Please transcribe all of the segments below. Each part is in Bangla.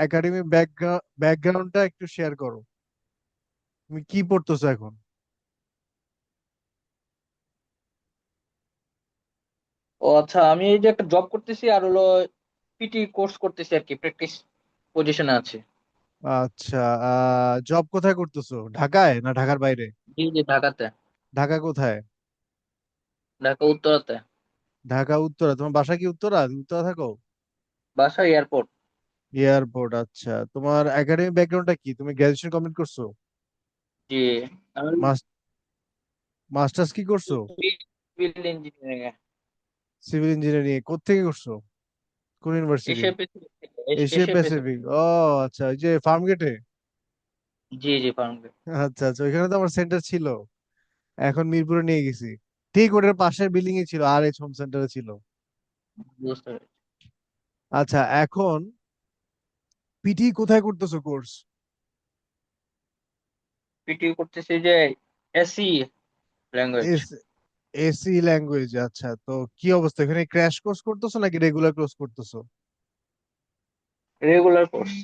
একাডেমি ব্যাকগ্রাউন্ডটা একটু শেয়ার করো। তুমি কি পড়তেছো এখন? ও আচ্ছা, আমি এই যে একটা জব করতেছি আর হলো পিটি কোর্স করতেছি আর কি, প্র্যাকটিস পজিশনে আছে। আচ্ছা, জব কোথায় করতেছো? ঢাকায় না ঢাকার বাইরে? জি জি, ঢাকাতে। ঢাকা কোথায়? ঢাকা উত্তরাতে। ঢাকা উত্তরা। তোমার বাসা কি উত্তরা? উত্তরা থাকো? বাসা এয়ারপোর্ট। এয়ারপোর্ট। আচ্ছা, তোমার একাডেমিক ব্যাকগ্রাউন্ডটা কি? তুমি গ্রাজুয়েশন কমপ্লিট করছো? জি। আমি মাস্টার্স কি করছো? সিভিল ইঞ্জিনিয়ারিং এ। সিভিল ইঞ্জিনিয়ারিং কোত্থেকে করছো? কোন ইউনিভার্সিটি? এশিয়া প্যাসিফিক থেকে। Asia Asia Pacific. প্যাসিফিক। ও আচ্ছা, ওই যে ফার্ম গেটে। জি জি, ফার্মগেট। আচ্ছা আচ্ছা, ওইখানে তো আমার সেন্টার ছিল। এখন মিরপুরে নিয়ে গেছি। ঠিক ওটার পাশের বিল্ডিং এ ছিল, আর এইচ হোম সেন্টারে ছিল। বুঝতে পেরেছি। আচ্ছা, এখন পিটি কোথায় করতেছো কোর্স? পিটি করতেছি যে AC language. S AC language. আচ্ছা, তো কি অবস্থা এখানে? ক্র্যাশ কোর্স করতেছো নাকি রেগুলার কোর্স করতেছো? Regular course.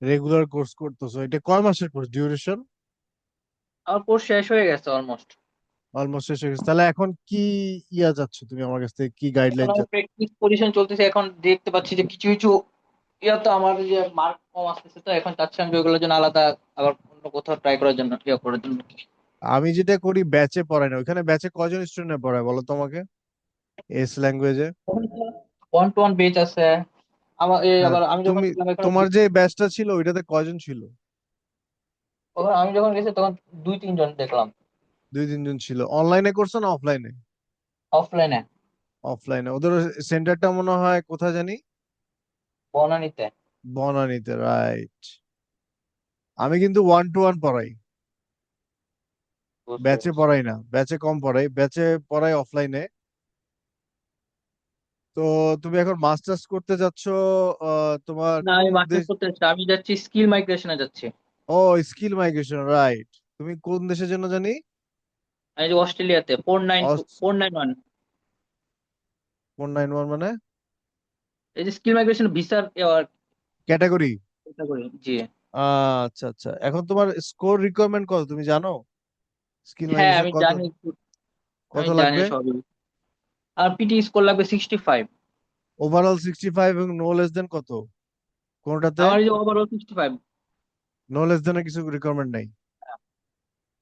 রেগুলার কোর্স করতেছো। এটা কয় মাসের কোর্স ডিউরেশন? আমার কোর্স শেষ হয়ে গেছে অলমোস্ট। অলমোস্ট শেষ হয়ে গেছে। তাহলে এখন কি চাচ্ছ তুমি আমার কাছ থেকে? কি এখন গাইডলাইন আমার চাচ্ছ? প্র্যাকটিস পজিশন চলতেছে, এখন দেখতে পাচ্ছি যে কিছু কিছু তো আমার যে মার্ক কম আসতেছে, তো এখন চাচ্ছি আমি যে ওগুলোর জন্য আলাদা আবার অন্য কোথাও ট্রাই করার জন্য, করার জন্য। আমি যেটা করি ব্যাচে পড়াই না। ওখানে ব্যাচে কয়জন স্টুডেন্ট পড়ায় বলো তোমাকে, এস ল্যাঙ্গুয়েজে? ওয়ান টু ওয়ান বেচ আছে। হ্যাঁ, আবার আমি যখন তুমি ছিলাম এখানে তোমার যে ব্যাচটা ছিল ওইটাতে কয়জন ছিল? আমি যখন গেছি তখন দুই তিনজন দেখলাম। দুই তিনজন ছিল। অনলাইনে করছো না অফলাইনে? অফলাইনে। অফলাইনে। ওদের সেন্টারটা মনে হয় কোথায় জানি? বনানীতে। বনানীতে, রাইট। আমি কিন্তু ওয়ান টু ওয়ান পড়াই, বুঝতে ব্যাচে পেরেছি। পড়াই না। ব্যাচে কম পড়াই, ব্যাচে পড়াই অফলাইনে। তো তুমি এখন মাস্টার্স করতে যাচ্ছ? তোমার না, আমি কোন দেশ? মাস্টার্স করতে যাচ্ছি, আমি যাচ্ছি স্কিল মাইগ্রেশনে যাচ্ছি। ও, স্কিল মাইগ্রেশন, রাইট। তুমি কোন দেশের জন্য জানি? আমি যে অস্ট্রেলিয়াতে 491। 491 মানে? এই যে স্কিল মাইগ্রেশন ভিসার ক্যাটাগরি? করি। জি। আচ্ছা আচ্ছা, এখন তোমার স্কোর রিকোয়ারমেন্ট কত তুমি জানো? স্কিল হ্যাঁ মাইগ্রেশন আমি কত? জানি। কত আমি জানি লাগবে? সবই। আর পিটি স্কোর লাগবে 65। ওভারঅল 65 এবং নো লেস দেন কত কোনটাতে? আমার এই যে ওভারঅল 65। নো লেস দেনের কিছু রিকোয়ারমেন্ট নাই?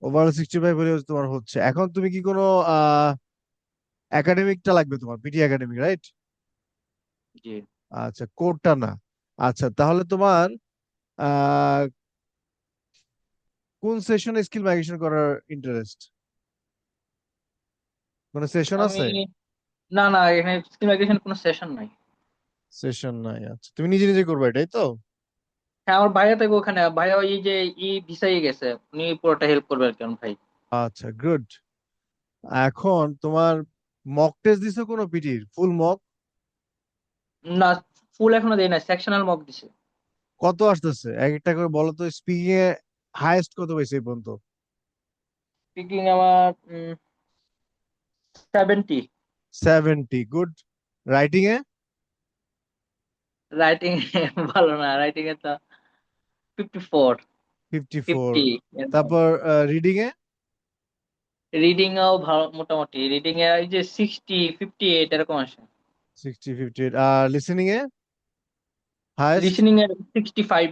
ওভারঅল 65 হলে তোমার হচ্ছে। এখন তুমি কি কোনো আহ একাডেমিকটা লাগবে তোমার? PT academic, right? জি। আচ্ছা, কোডটা না। আচ্ছা, তাহলে তোমার আহ কোন সেশনে স্কিল মাইগ্রেশন করার ইন্টারেস্ট? কোন সেশন আমি আছে? না না, এখানে স্কিল মাইগ্রেশন কোনো সেশন নাই। সেশন নাই। আচ্ছা, তুমি নিজে নিজে করবে এটাই তো? হ্যাঁ, আমার ভাইয়া থাকে ওখানে, ভাইয়া এই যে ভিসাই গেছে, উনি পুরোটা হেল্প করবে আর কি আমার ভাই। আচ্ছা, গুড। এখন তোমার মক টেস্ট দিছো কোনো পিটির ফুল মক? না, ফুল এখনো দেয় না, সেকশনাল মক দিছে। কত আসতেছে এক একটা করে বলো তো। স্পিকিং এ হাইয়েস্ট কত পেয়েছে এই পর্যন্ত? স্পিকিং আমার 70। 70, গুড। রাইটিং এ? রাইটিং ভালো না, রাইটিং এ তো 54। 54। 50। তারপর রিডিং এ? রিডিং এও ভালো, মোটামুটি রিডিং এ এই যে 60, 58 এরকম আসে। 60, 58। আর লিসেনিং এ হাইয়েস্ট? লিসনিং এর 65,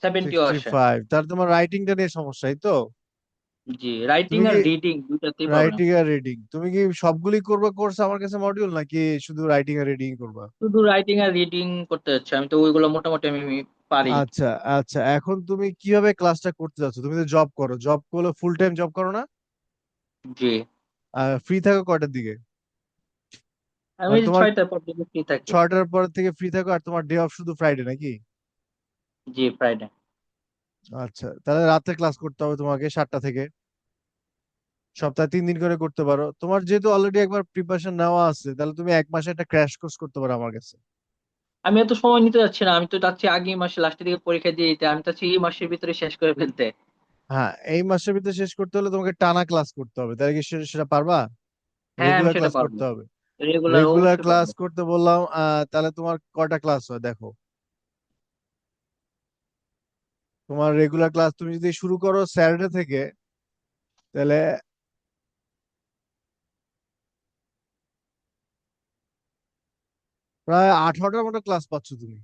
70 আসে। 65। তার তোমার রাইটিংটা নিয়ে সমস্যা, এই তো? জি, রাইটিং তুমি আর কি reading দুটাতেই problem. Writing are reading, তুমি কি সবগুলি করবে কোর্স আমার কাছে মডিউল, নাকি শুধু রাইটিং আর রিডিং করবা? শুধু রাইটিং আর রিডিং করতে যাচ্ছে, আমি তো ওইগুলো মোটামুটি আমি পারি। আচ্ছা আচ্ছা, এখন তুমি কিভাবে ক্লাসটা করতে যাচ্ছ? তুমি তো জব করো, জব করলে ফুল টাইম জব করো না? জি। ফ্রি থাকো কয়টার দিকে? আমি মানে তোমার 6টার পর থেকে ফ্রি থাকি। 6টার পর থেকে ফ্রি থাকো, আর তোমার ডে অফ শুধু ফ্রাইডে নাকি? জি, ফ্রাইডে। আচ্ছা, তাহলে রাতে ক্লাস করতে হবে তোমাকে 7টা থেকে। সপ্তাহে 3 দিন করে করতে পারো। তোমার যেহেতু অলরেডি একবার প্রিপারেশন নেওয়া আছে, তাহলে তুমি এক মাসে একটা ক্র্যাশ কোর্স করতে পারো আমার কাছে। আমি এত সময় নিতে যাচ্ছি না, আমি তো চাচ্ছি আগামী মাসে লাস্টের দিকে পরীক্ষা দিয়ে দিতে, আমি চাচ্ছি এই মাসের ভিতরে শেষ করে ফেলতে। হ্যাঁ, এই মাসের ভিতরে শেষ করতে হলে তোমাকে টানা ক্লাস করতে হবে। তাহলে কি সেটা পারবা? হ্যাঁ, আমি রেগুলার সেটা ক্লাস পারবো। করতে হবে। রেগুলার রেগুলার অবশ্যই ক্লাস পারবো। করতে বললাম, তাহলে তোমার কয়টা ক্লাস হয় দেখো। তোমার রেগুলার ক্লাস তুমি যদি শুরু করো স্যাটারডে থেকে, তাহলে প্রায় 18টার মতো ক্লাস পাচ্ছ তুমি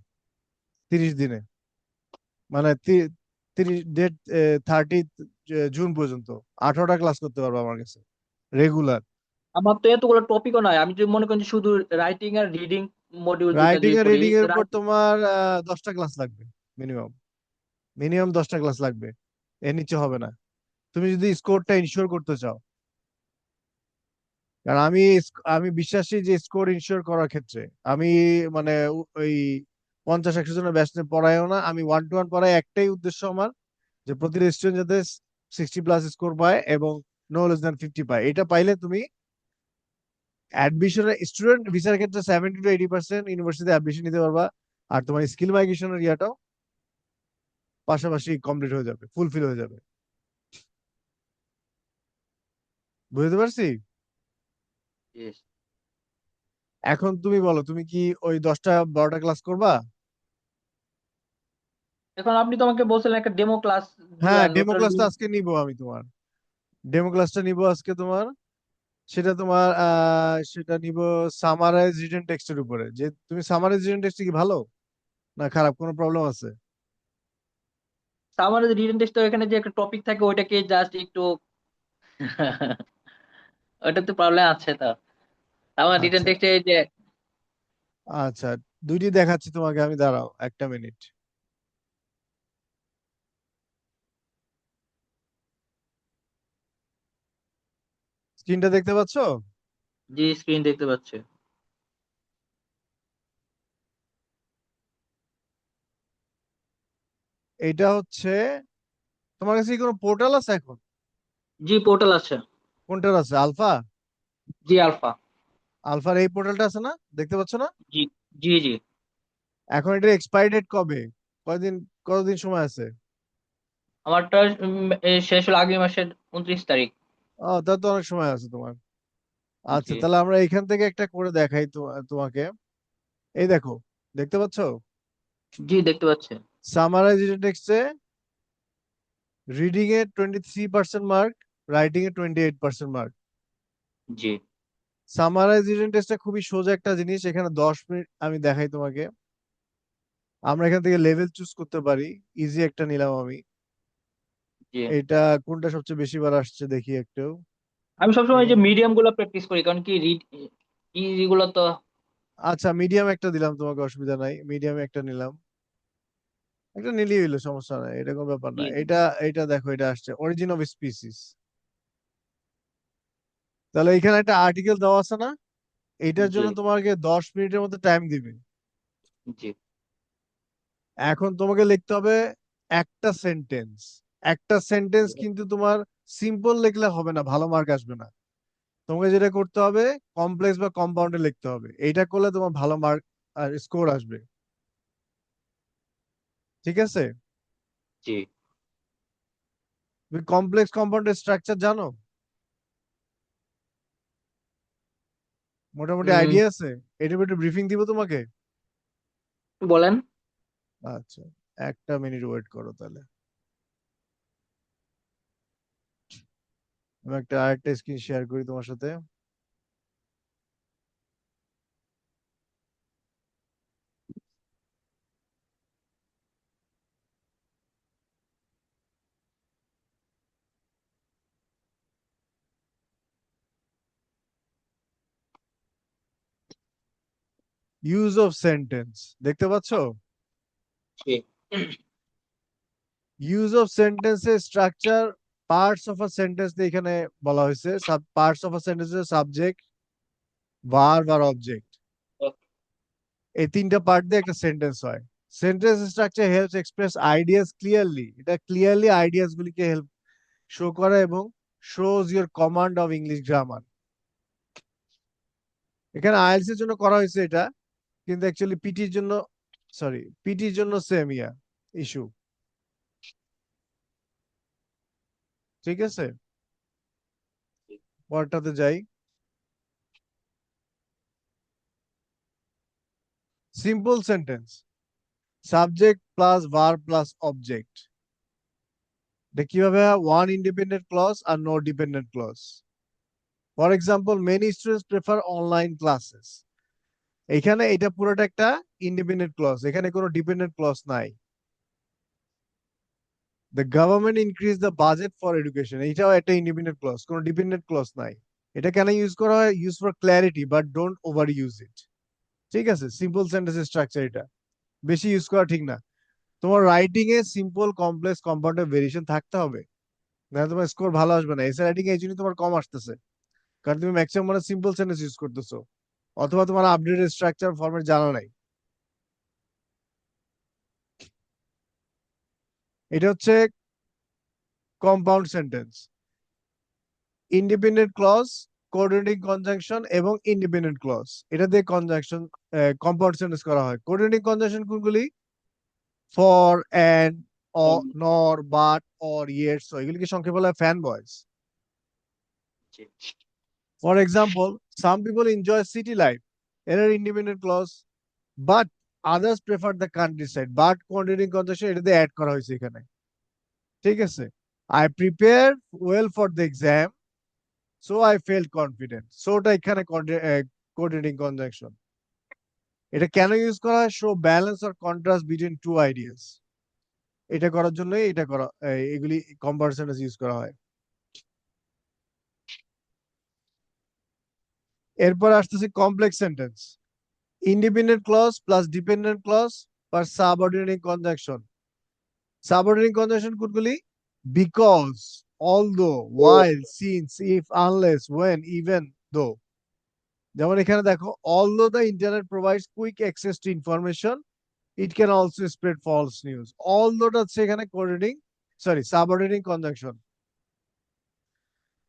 30 দিনে। মানে 30 ডেট, 30 জুন পর্যন্ত 18টা ক্লাস করতে পারবো আমার কাছে রেগুলার। আমার তো এতগুলো টপিকও নাই, আমি যদি মনে করি যে শুধু রাইটিং আর রিডিং মডিউল দুইটা রাইটিং যদি আর পড়ি। রিডিং এর উপর তোমার 10টা ক্লাস লাগবে মিনিমাম। মিনিমাম 10টা ক্লাস লাগবে, এর নিচে হবে না, তুমি যদি স্কোরটা ইনশিওর করতে চাও। কারণ আমি বিশ্বাসী যে স্কোর ইনশিওর করার ক্ষেত্রে আমি মানে ওই 50-100 জনের ব্যাচ নিয়ে পড়াইও না, আমি 1-to-1 পড়াই। একটাই উদ্দেশ্য আমার, যে প্রতিটা স্টুডেন্ট যাতে 60+ স্কোর পায় এবং নো লেস দ্যান 50 পায়। এটা পাইলে তুমি অ্যাডমিশনের স্টুডেন্ট ভিসার ক্ষেত্রে 70-80% ইউনিভার্সিটিতে অ্যাডমিশন নিতে পারবা। আর তোমার স্কিল মাইগ্রেশনের ইয়াটাও পাশাপাশি কমপ্লিট হয়ে যাবে, ফুলফিল হয়ে যাবে। বুঝতে পারছি? Yes. এখন তুমি বলো, তুমি কি ওই 10টা 12টা ক্লাস করবা? এখন আপনি তো আমাকে বলছিলেন একটা ডেমো ক্লাস হ্যাঁ, দিবেন, ডেমো ওটার ক্লাসটা লিঙ্ক। আজকে নিব আমি তোমার। ডেমো ক্লাসটা নিব আজকে তোমার। সেটা তোমার সেটা নিব সামারাইজ রিটেন টেক্সটের উপরে। যে তুমি সামারাইজ রিটেন টেক্সট কি ভালো না খারাপ, কোনো প্রবলেম আছে? আমার রিটেন টেস্ট এখানে যে একটা টপিক থাকে ওইটাকে জাস্ট একটু ওটা তো প্রবলেম আছে তো। আমার রিটেন আচ্ছা, টেস্টে যে আচ্ছা, দুইটি দেখাচ্ছি তোমাকে আমি, দাঁড়াও একটা মিনিট। স্ক্রিনটা দেখতে পাচ্ছো? জি স্ক্রিন দেখতে পাচ্ছে। এটা হচ্ছে, তোমার কাছে কি কোনো পোর্টাল আছে এখন? জি পোর্টাল আছে। কোনটার আছে, আলফা? জি আলফা। আলফার এই পোর্টালটা আছে না, দেখতে পাচ্ছ না? জি জি জি। এখন এটার এক্সপায়ারি ডেট কবে? কয়দিন, কতদিন সময় আছে? আমারটা শেষ হলো আগামী মাসের 29 তারিখ। ও, তা তো অনেক সময় আছে তোমার। আচ্ছা, জি তাহলে আমরা এখান থেকে একটা করে দেখাই তোমাকে। এই দেখো, দেখতে পাচ্ছো? জি দেখতে পাচ্ছে। সামারাইজ টেক্সটে reading a 23% mark, writing A 28% mark. G summarise টেক্সটটা খুবই সোজা একটা জিনিস। এখানে 10 মিনিট আমি দেখাই তোমাকে। আমরা এখান থেকে লেভেল চুজ করতে পারি। ইজি একটা নিলাম আমি। জি। এটা কোনটা সবচেয়ে বেশি বার আসছে দেখি একটু। আমি সবসময় যে মিডিয়াম গুলো প্র্যাকটিস করি, কারণ কি রিড ইজি গুলো তো। আচ্ছা, মিডিয়াম একটা দিলাম তোমাকে, অসুবিধা নাই, মিডিয়াম একটা নিলাম। একটা নিলেই হইলো, সমস্যা নাই, এটা কোনো ব্যাপার না। জি এটা দেখো, এটা আসছে অরিজিন অফ স্পিসিস। তাহলে এখানে একটা আর্টিকেল দেওয়া আছে না? এটার জি জন্য তোমাকে 10 মিনিটের মতো টাইম দিবে। জি এখন তোমাকে লিখতে হবে একটা সেন্টেন্স। একটা সেন্টেন্স কিন্তু তোমার সিম্পল লিখলে হবে না, ভালো মার্ক আসবে না। তোমাকে যেটা করতে হবে, কমপ্লেক্স বা কম্পাউন্ডে লিখতে হবে। এইটা করলে তোমার ভালো মার্ক আর স্কোর আসবে। ঠিক আছে? জি। তুমি কমপ্লেক্স কম্পাউন্ডের স্ট্রাকচার জানো? মোটামুটি উম, আইডিয়া আছে? এটার একটু ব্রিফিং দিব তোমাকে। বলেন। আচ্ছা, একটা মিনিট ওয়েট করো তাহলে। আমি একটা আরেকটা স্ক্রিন শেয়ার করি তোমার সাথে। ইউজ অফ সেন্টেন্স দেখতে পাচ্ছো? জি ইউজ অফ সেন্টেন্সের structure, parts of a sentence এখানে বলা হয়েছে। পার্টস অফ আ সেন্টেন্সের সাবজেক্ট, ভার্ব আর অবজেক্ট, এই তিনটা পার্ট দিয়ে একটা সেন্টেন্স হয়। Sentence structure helps express ideas clearly. এটা ক্লিয়ারলি আইডিয়াস গুলিকে হেল্প শো করে এবং shows your command of English grammar. এখানে আইএলটিএস এর জন্য করা হয়েছে এটা, কিন্তু অ্যাকচুয়ালি পিটির জন্য, সরি, পিটির জন্য সেম ইস্যু। ঠিক আছে, পরটাতে যাই। Simple sentence, subject plus verb plus object. এটা কিভাবে ওয়ান ইন্ডিপেন্ডেন্ট ক্লজ আর no dependent clause. For example many students prefer online classes. এখানে এটা পুরোটা একটা ইন্ডিপেন্ডেন্ট ক্লজ, এখানে কোনো ডিপেন্ডেন্ট ক্লজ নাই। The government increase the budget for education, এটাও একটা ইন্ডিপেন্ডেন্ট ক্লজ, কোনো ডিপেন্ডেন্ট ক্লজ নাই। এটা কেন ইউজ করা হয়? Use for clarity but don't over use it. ঠিক আছে, সিম্পল সেন্টেন্স স্ট্রাকচার, এটা বেশি ইউজ করা ঠিক না। তোমার রাইটিং এ সিম্পল কমপ্লেক্স কম্পাউন্ডের ভেরিয়েশন থাকতে হবে, না তোমার স্কোর ভালো আসবে না। এসে রাইটিং এ এই জন্য তোমার কম আসতেছে, কারণ তুমি ম্যাক্সিমাম মানে সিম্পল সেন্টেন্স ইউজ করতেছো, অথবা তোমার আপডেটেড স্ট্রাকচার ফরম্যাট জানা নাই। এটা হচ্ছে compound sentence. Independent clause, coordinating conjunction এবং ইন্ডিপেন্ডেন্ট ক্লজ, এটা দিয়ে কনজাংশন কম্পাউন্ড সেন্টেন্স করা হয়। কোঅর্ডিনেটিং কনজাংশন কোনগুলি? For, and, nor, but, or, yet, so এগুলিকে সংক্ষেপে বলা হয় fan boys. For example, some people enjoy city life, এর independent clause. But others prefer the countryside, but coordinating conjunction এটা দিয়ে অ্যাড করা হয়েছে এখানে। ঠিক আছে, I prepare well for the exam, so I felt confident, সোটা এখানে কোঅর্ডিনেটিং কনজাংশন। এটা কেন ইউজ করা হয়? Show balance or contrast between two ideas, এটা করার জন্যই এটা করা, এগুলি কম্পারিজন ইউজ করা হয়। এরপর আসতেছে complex sentence. Independent clause plus dependent clause আর সাবঅর্ডিনেটিং কনজাংশন। সাবঅর্ডিনেটিং কনজাংশন কোনগুলি? Because, although, while, since, if, unless, when, even, though। যেমন এখানে দেখো, although the internet provides quick access to information, it can also spread false news। although টা হচ্ছে এখানে coordinating, sorry, subordinating conjunction.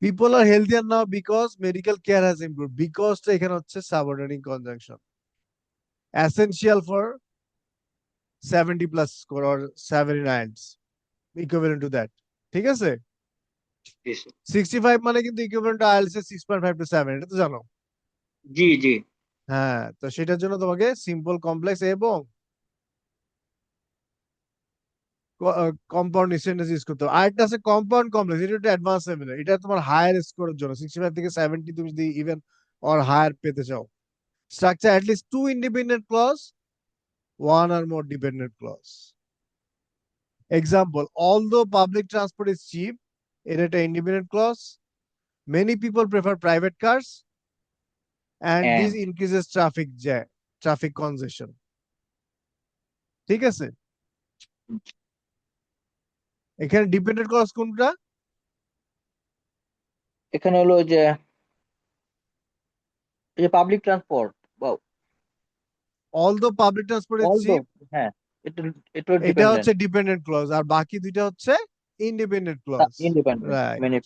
People are healthier now because medical care has improved, because টা এখানে হচ্ছে subordinating conjunction. essential for 70 plus score or 79 equivalent to that। ঠিক আছে, 65 মানে কিন্তু ইকুইভ্যালেন্ট টু আইএলটিএস এর 6.5 টু 7, এটা তো জানো। জি জি। হ্যাঁ, তো সেটার জন্য তোমাকে সিম্পল, কমপ্লেক্স এবং কম্পাউন্ড সেন্টেন্স ইউজ করতে হবে। আরেকটা আছে কম্পাউন্ড কমপ্লেক্স, এটা একটু অ্যাডভান্স লেভেলের, এটা তোমার হায়ার স্কোরের জন্য 65 থেকে 70 তুমি যদি ইভেন অর হায়ার পেতে চাও। Structure at least two independent clause, one or more dependent clause. Example, although public transport is cheap, এটা একটা independent clause. Many people prefer private cars, and this and increases traffic congestion। ঠিক আছে, এখানে ডিপেন্ডেন্ট ক্লজ কোনটা? এখানে হলো যে পাবলিক ট্রান্সপোর্ট বা although public transport is although, cheap, হ্যাঁ, এটা এটা এটা ডিপেন্ডেন্ট, হচ্ছে ডিপেন্ডেন্ট ক্লজ, আর বাকি দুইটা হচ্ছে independent clause. Independent right, many.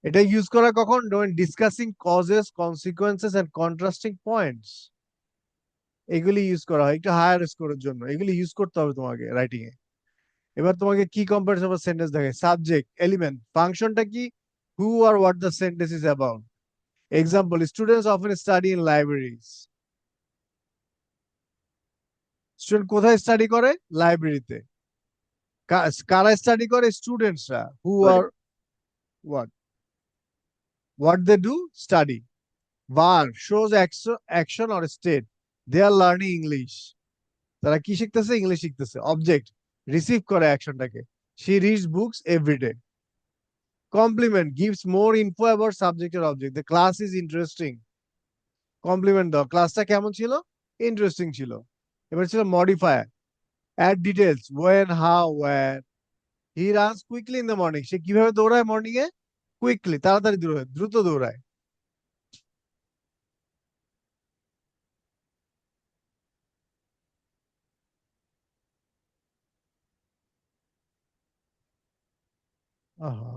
এটা ইউজ করা কখন? when discussing causes, consequences and contrasting points, এগুলি ইউজ করা হয় একটু হায়ার স্কোরের জন্য, এগুলি ইউজ করতে হবে তোমাকে রাইটিং এ। এবার তোমাকে কি কম্পারেটিভ সেন্টেন্স দেখে, সাবজেক্ট, এলিমেন্ট, ফাংশনটা কি, হু আর what the sentence is about. Example, students often study in libraries, student কোথায় স্টাডি করে? লাইব্রেরিতে। কারা স্টাডি করে? স্টুডেন্টসরা। হু আর what, what they do? Study। Var shows action or state, they are learning English, তারা কি শিখতেছে? ইংলিশ শিখতেছে। অবজেক্ট, রিসিভ করে অ্যাকশনটাকে, she reads books every day। Complement, gives more info about subject or object, the class is interesting। Complement দাও, ক্লাসটা কেমন ছিল? ইন্টারেস্টিং ছিল। এবার ছিল modifier, add details, when, how, where। he runs quickly in the morning, সে কিভাবে দৌড়ায় মর্নিং এ? কুইকলি, তাড়াতাড়ি দৌড়ায়, দ্রুত দৌড়ায়। আহা,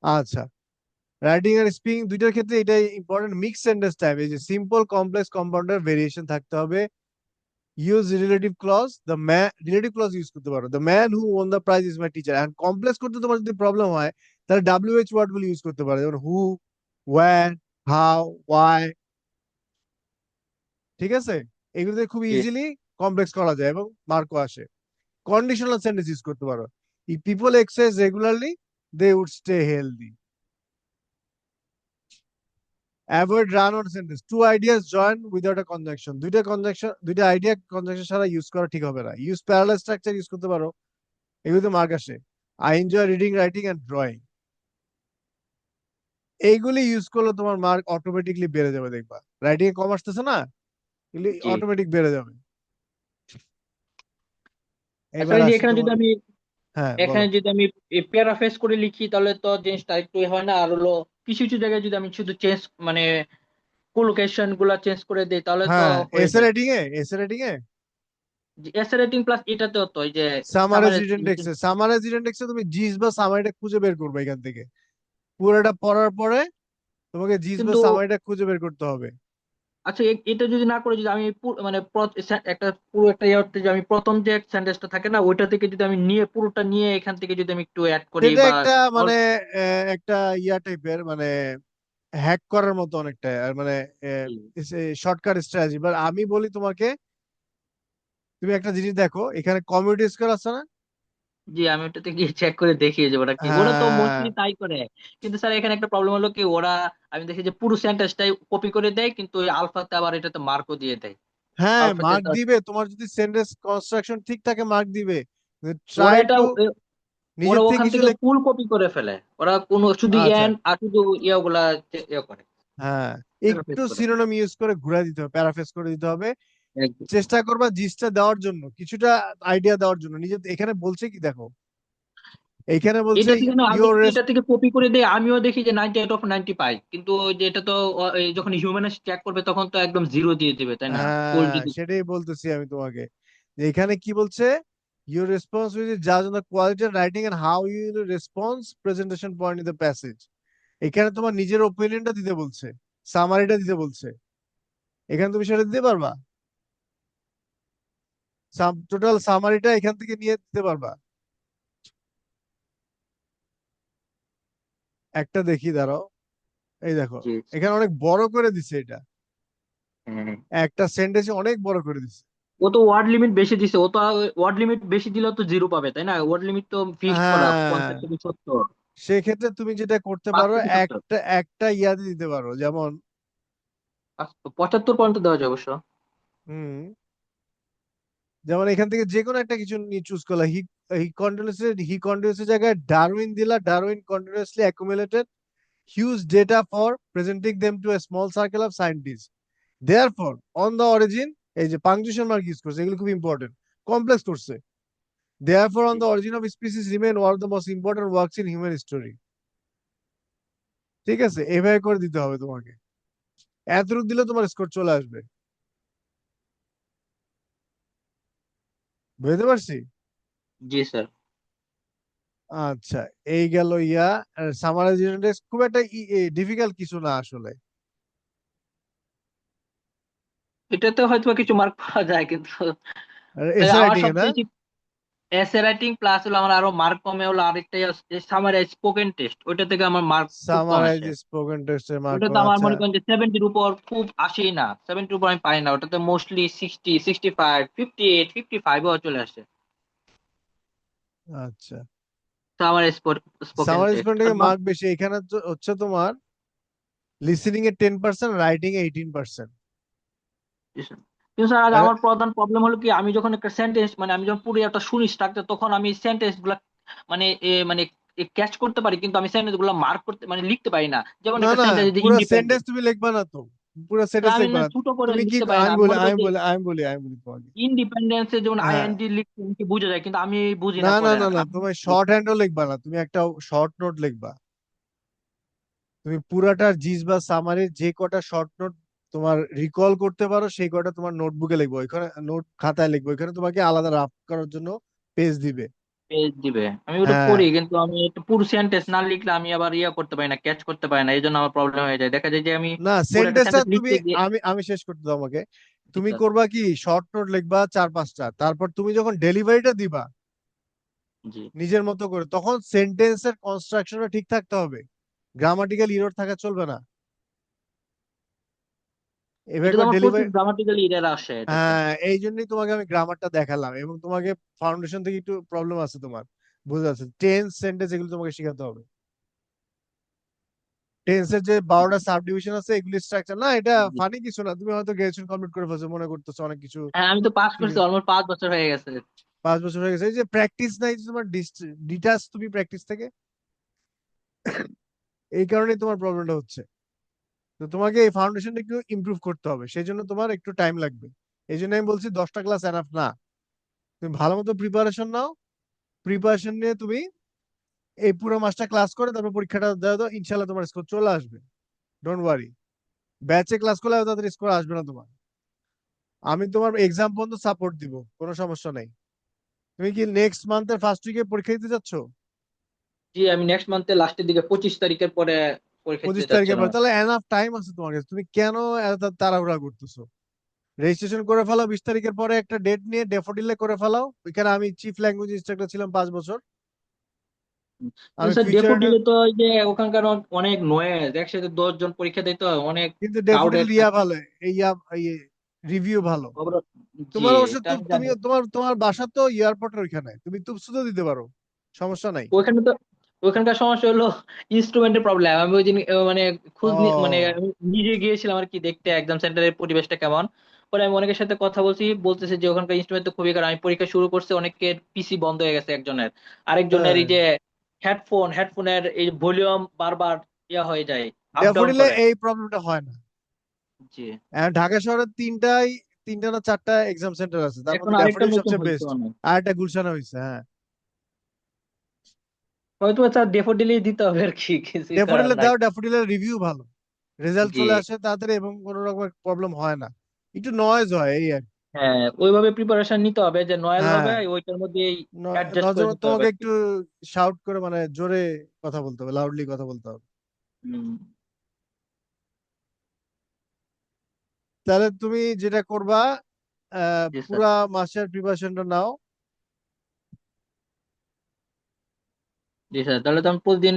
আচ্ছা, রাইটিং আর স্পিকিং দুইটার ক্ষেত্রে এটাই ইম্পর্টেন্ট। মিক্স সেন্টেন্স টাইপ, এই যে সিম্পল, কমপ্লেক্স, কম্পাউন্ডার ভেরিয়েশন থাকতে হবে। Use relative clause, the man, relative clause use করতে পারো, the man who won the prize is my teacher. And complex করতে তোমার যদি প্রবলেম হয়, তাহলে WH ওয়ার্ড গুলো ইউজ করতে পারো, যেমন হু, ওয়্যার, হাউ, ওয়াই। ঠিক আছে, এগুলোতে খুব ইজিলি কমপ্লেক্স করা যায় এবং মার্কও আসে। কন্ডিশনাল সেন্টেন্স ইউজ করতে পারো, if people exercise regularly they would stay healthy. Avoid run on sentence, two ideas join without a conjunction, দুইটা আইডিয়া কনজাংশন ছাড়া ইউজ করা ঠিক হবে না। ইউজ প্যারালাল স্ট্রাকচার ইউজ করতে পারো, এগুলোতে মার্ক আসে। I enjoy reading, writing and drawing, এইগুলি ইউজ করলে তোমার মার্ক অটোমেটিকলি বেড়ে যাবে, দেখবা রাইটিং এ কম আসতেছে না, এগুলি জি। অটোমেটিক বেড়ে যাবে। আচ্ছা, এবার এই যে আসি এখানে যদি তোমার, আমি হ্যাঁ বলো। এখানে যদি আমি প্যারাফ্রেজ করে লিখি তাহলে তো জিনিসটা একটু হয় না, আর হলো কিছু কিছু জায়গায় যদি আমি শুধু চেঞ্জ মানে কোলোকেশন গুলা চেঞ্জ করে দেই তাহলে তো হ্যাঁ, হয়ে এসে যায়। রাইটিং এ, এসে রাইটিং এ এসে রেটিং প্লাস এটাতেও তো এই যে সামারাইজ সামারে রিটেন টেক্সটে, সামারাইজ রিটেন টেক্সটে তুমি জিস বা সামারিটা খুঁজে বের করবে এখান থেকে, পুরোটা পড়ার পরে তোমাকে জিস বা কিন্তু সামারিটা খুঁজে বের করতে হবে। আচ্ছা এটা যদি না করে যদি আমি মানে একটা পুরো একটা ইয়ারতে যে আমি প্রথম যে সেন্টেন্সটা থাকে না ওইটা থেকে যদি আমি নিয়ে পুরোটা নিয়ে এখান থেকে যদি আমি একটু অ্যাড করি সেটা বা একটা মানে অল্প। একটা ইয়া টাইপের মানে হ্যাক করার মতো অনেকটা, আর মানে শর্টকাট স্ট্র্যাটেজি। বাট আমি বলি তোমাকে, তুমি একটা জিনিস দেখো, এখানে কমিউনিটি স্কোর আছে না? জি, আমি ওটাতে গিয়ে চেক করে দেখি যে ওরা কি, ওরা তো হ্যাঁ, মোস্টলি তাই করে। কিন্তু স্যার এখানে একটা প্রবলেম হলো কি, ওরা আমি দেখি যে পুরো সেন্টেন্সটাই কপি করে দেয় কিন্তু ওই আলফাতে আবার এটাতে মার্কও দিয়ে দেয়। হ্যাঁ আলফাতে মার্ক দিবে, তোমার যদি সেন্টেন্স কনস্ট্রাকশন ঠিক থাকে মার্ক দিবে। ওরা ট্রাই এটা টু ওরা নিজের থেকে ওখান কিছু থেকে ফুল কপি করে ফেলে, ওরা কোনো শুধু আচ্ছা, এন আর শুধু ইয়েগুলা ইয়ে করে হ্যাঁ একটু paraphrase করে। সিনোনিম ইউজ করে ঘুরে দিতে হবে, প্যারাফ্রেজ করে দিতে হবে। একদম। চেষ্টা করবা জিসটা দেওয়ার জন্য, কিছুটা আইডিয়া দেওয়ার জন্য। নিজে এখানে বলছে কি দেখো, এইখানে বলছে এটা থেকে না আমি ইউর এটা থেকে কপি করে দেই, আমিও দেখি যে 98/90 পাই, কিন্তু ওই যে এটা তো এই যখন হিউম্যান চেক করবে তখন তো একদম জিরো দিয়ে দিবে, তাই না? ফুল হ্যাঁ যদি। সেটাই বলতেছি আমি তোমাকে, যে এখানে কি বলছে, ইউর রেসপন্স উইল জাজ on the quality of writing and how you will response presentation point in the passage. এখানে তোমার নিজের ওপিনিয়নটা দিতে বলছে, সামারিটা দিতে বলছে, এখানে তুমি সেটা দিতে পারবা, টোটাল সামারিটা এখান থেকে নিয়ে দিতে পারবা। একটা দেখি দাঁড়াও, এই দেখো জি। এখানে অনেক বড় করে দিছে এটা, হ্যাঁ। একটা সেন্টেন্সে অনেক বড় করে দিছে। ও তো ওয়ার্ড লিমিট বেশি দিছে, ও তো ওয়ার্ড লিমিট বেশি দিলেও তো জিরো পাবে, তাই না? ওয়ার্ড লিমিট তো ফিক্সড করা হ্যাঁ, 50 থেকে 70, সেক্ষেত্রে তুমি যেটা করতে 5 পারো, থেকে 70। একটা একটা ইয়াদি দিতে পারো, যেমন 75 পর্যন্ত দেওয়া যায় অবশ্য। হুম, যেমন এখান থেকে যে কোনো একটা কিছু নিয়ে চুজ করলা, হি কন্টিনিউয়াসলি জায়গায় ডারউইন দিলা, Darwin continuously accumulated huge data for presenting them to a small circle of scientist, therefore on the origin, এই যে পাংচুয়েশন মার্ক ইউজ করছে, এগুলো খুব ইম্পর্টেন্ট, কমপ্লেক্স করছে। Therefore on the origin of species remain one of the most important works in human history. ঠিক আছে, এভাবে করে দিতে হবে তোমাকে, এতটুকু দিলে তোমার স্কোর চলে আসবে। বুঝতে পারছি। জি স্যার। আচ্ছা, এই গেল ইয়া, সামারাইজেশন খুব একটা ডিফিকাল্ট কিছু না আসলে। এটাতে হয়তো বা কিছু মার্ক পাওয়া যায় কিন্তু এসে আমার রাইটিং এ না, সবচেয়ে বেশি এসে রাইটিং প্লাস হলো আমার আরো মার্ক কমে হলো আরেকটাই সামারাইজ স্পোকেন টেস্ট, ওইটা থেকে আমার মার্ক খুব কম সামারাইজ আসে। স্পোকেন টেস্টের মার্ক। ওটাতে আমার আচ্ছা মনে করেন যে 70-র উপর খুব আসেই না, 70-র উপর আমি পাই না, ওটাতে মোস্টলি 60, 65, 58, 55ও চলে আসে। আচ্ছা, তো আমার স্পোকেন সামারাইজ টেস্ট স্পোকেন আর থেকে মার্ক বেশি, এখানে হচ্ছে তোমার লিসেনিং এ 10%, রাইটিং এ 18%। কিন্তু স্যার আজ আমার প্রধান প্রবলেম হলো কি, আমি যখন একটা সেন্টেন্স মানে আমি যখন পুরো একটা শুনি স্ট্রাকচার তখন আমি সেন্টেন্স গুলা মানে মানে ক্যাচ করতে পারি, কিন্তু আমি সেন্টেন্স গুলা মার্ক করতে মানে লিখতে পারি না। যেমন না একটা না, সেন্টেন্স যে পুরো সেন্টেন্স ইন্ডিপেন্ডেন্ট, তুমি লিখবা না তো, পুরো সেন্টেন্স আমি লিখবা না না। ছোট করে তুমি কি, লিখতে পারি না, আমি আমি বলি মনে করি আমি যে বলি আমি বলি আমি বলি তোমাকে, ইন্ডিপেন্ডেন্স এ যেমন হ্যাঁ, আইএনজি লিখতে বোঝা যায় কিন্তু আমি বুঝি না না না পরে না আর না, তুমি শর্ট হ্যান্ডও লিখবা না, তুমি একটা শর্ট নোট লিখবা। তুমি পুরাটার জিস বা সামারির যে কটা শর্ট নোট তোমার রিকল করতে পারো সেই কটা তোমার নোটবুকে লিখবো, ওইখানে নোট খাতায় লিখবো, ওইখানে তোমাকে আলাদা রাফ করার জন্য পেজ দিবে। পেজ দিবে। আমি ওটা হ্যাঁ, করি কিন্তু আমি একটু পুরো সেন্টেন্স না লিখলে আমি আবার ইয়া করতে পারি না, ক্যাচ করতে পারি না, এই জন্য আমার প্রবলেম হয়ে যায়, দেখা যায় যে আমি না পুরো একটা সেন্টেন্সটা সেন্টেন্স তুমি, লিখতে গিয়ে। আমি শেষ করতে দাও আমাকে। তুমি করবা কি, শর্ট নোট লিখবা 4-5টা, তারপর তুমি যখন ডেলিভারিটা দিবা জি। নিজের মতো করে, তখন সেন্টেন্সের কনস্ট্রাকশনটা ঠিক থাকতে হবে, গ্রামাটিক্যাল ইরর থাকা চলবে না। এবার এটা তো একবার আমার প্রচুর ডেলিভারি, গ্রামাটিক্যালি এরর আসে এটাতে। হ্যাঁ এই জন্যই তোমাকে আমি গ্রামারটা দেখালাম, এবং তোমাকে ফাউন্ডেশন থেকে একটু প্রবলেম আছে তোমার, বুঝতে পারছো, টেন্স সেন্টেন্স এগুলো তোমাকে শেখাতে হবে। টেন্সের যে 12টা সাব ডিভিশন আছে এগুলি স্ট্রাকচার না, এটা জি। ফানি কিছু না, তুমি হয়তো গ্রাজুয়েশন কমপ্লিট করে ফেলছো মনে করতেছো অনেক কিছু হ্যাঁ, আমি তো পাস করছি, শিখে- অলমোস্ট 5 বছর হয়ে গেছে। 5 বছর হয়ে গেছে, এই যে প্র্যাকটিস নাই যে তোমার, ডিটাচ তুমি প্র্যাকটিস থেকে, এই কারণেই তোমার প্রবলেমটা হচ্ছে। তো তোমাকে এই ফাউন্ডেশনটা একটু ইমপ্রুভ করতে হবে, সেই জন্য তোমার একটু টাইম লাগবে। এই জন্য আমি বলছি 10টা ক্লাস এনাফ না, তুমি ভালো মতো প্রিপারেশন নাও, প্রিপারেশন নিয়ে তুমি এই পুরো মাসটা ক্লাস করে তারপর পরীক্ষাটা দেওয়া দাও, ইনশাল্লাহ তোমার স্কোর চলে আসবে। ডোন্ট ওয়ারি, ব্যাচে ক্লাস করলে এত তাড়াতাড়ি স্কোর আসবে না তোমার। আমি তোমার এক্সাম পর্যন্ত সাপোর্ট দিব, কোনো সমস্যা নেই। তুমি কি নেক্সট মান্থের ফার্স্ট উইকে পরীক্ষা দিতে যাচ্ছ? জি, আমি নেক্সট মান্থের লাস্টের দিকে 25 তারিখের পরে পরীক্ষা দিতে 25 তারিখের চাচ্ছিলাম। পর, তাহলে এনাফ টাইম আছে তোমার কাছে, তুমি কেন এত তাড়াহুড়া করতেছো? রেজিস্ট্রেশন করে ফেলাও 20 তারিখের পরে, একটা ডেট নিয়ে ডেফোডিলে করে ফেলাও, ওইখানে আমি চিফ ল্যাঙ্গুয়েজ ইনস্ট্রাক্টর ছিলাম 5 বছর, আমি স্যার ডেফোর ফিউচারে। দিলে তো ওই যে ওখানকার অনেক নয়েজ, একসাথে 10 জন পরীক্ষা দিতে হয়, অনেক কিন্তু ডেফোডিল ক্রাউডেড ইয়া থাকে। ভালো, এই রিভিউ ভালো। খবর- জি, তোমার অবশ্য এটা আমি তুমি জানি। তোমার বাসা তো এয়ারপোর্টের ওইখানে, তুমি তুপসুতো দিতে পারো, সমস্যা নাই। ওইখানে তো ওইখানকার সমস্যা হলো ইনস্ট্রুমেন্টের প্রবলেম। আমি ওই দিন মানে মানে ও, আমি নিজে গিয়েছিলাম আর কি দেখতে এক্সাম সেন্টারের পরিবেশটা কেমন। পরে আমি অনেকের সাথে কথা বলছি, বলতেছে যে ওখানকার ইনস্ট্রুমেন্ট তো খুবই খারাপ। আমি পরীক্ষা শুরু করছি, অনেকের পিসি বন্ধ হয়ে গেছে, একজনের, আরেকজনের হ্যাঁ, এই যে হেডফোনের এই ভলিউম বারবার ইয়া হয়ে যায়, আপ ডাউন ড্যাফোডিলে করে। এই প্রবলেমটা হয় না। জি। ঢাকা শহরে তিনটা না চারটা এক্সাম সেন্টার আছে, তার এখন মধ্যে আরেকটা ড্যাফোডিল নতুন সবচেয়ে হয়েছে বেস্ট। অনেক। আর একটা গুলশানে হয়েছে, হ্যাঁ। হয়তো স্যার ডেফোডিলেই দিতে হবে আর কি, কিছুই করার ড্যাফোডিলে নাই। দাও, ড্যাফোডিলের রিভিউ ভালো, রেজাল্ট জি। চলে আসে তাড়াতাড়ি এবং কোনো রকমের প্রবলেম হয় না, একটু নয়েজ হয় এই আর কি। হ্যাঁ, ওইভাবে প্রিপারেশন নিতে হবে যে নয়েজ হবে, হ্যাঁ, ওইটার মধ্যেই অ্যাডজাস্ট করে নজর নিতে হবে তোমাকে আর কি। একটু শাউট করে, মানে জোরে কথা বলতে হবে, লাউডলি কথা বলতে হবে। হুম। তাহলে তুমি যেটা করবা, জি স্যার। পুরা মাসের প্রিপারেশনটা নাও। জি স্যার, তাহলে তো আমি প্রতিদিন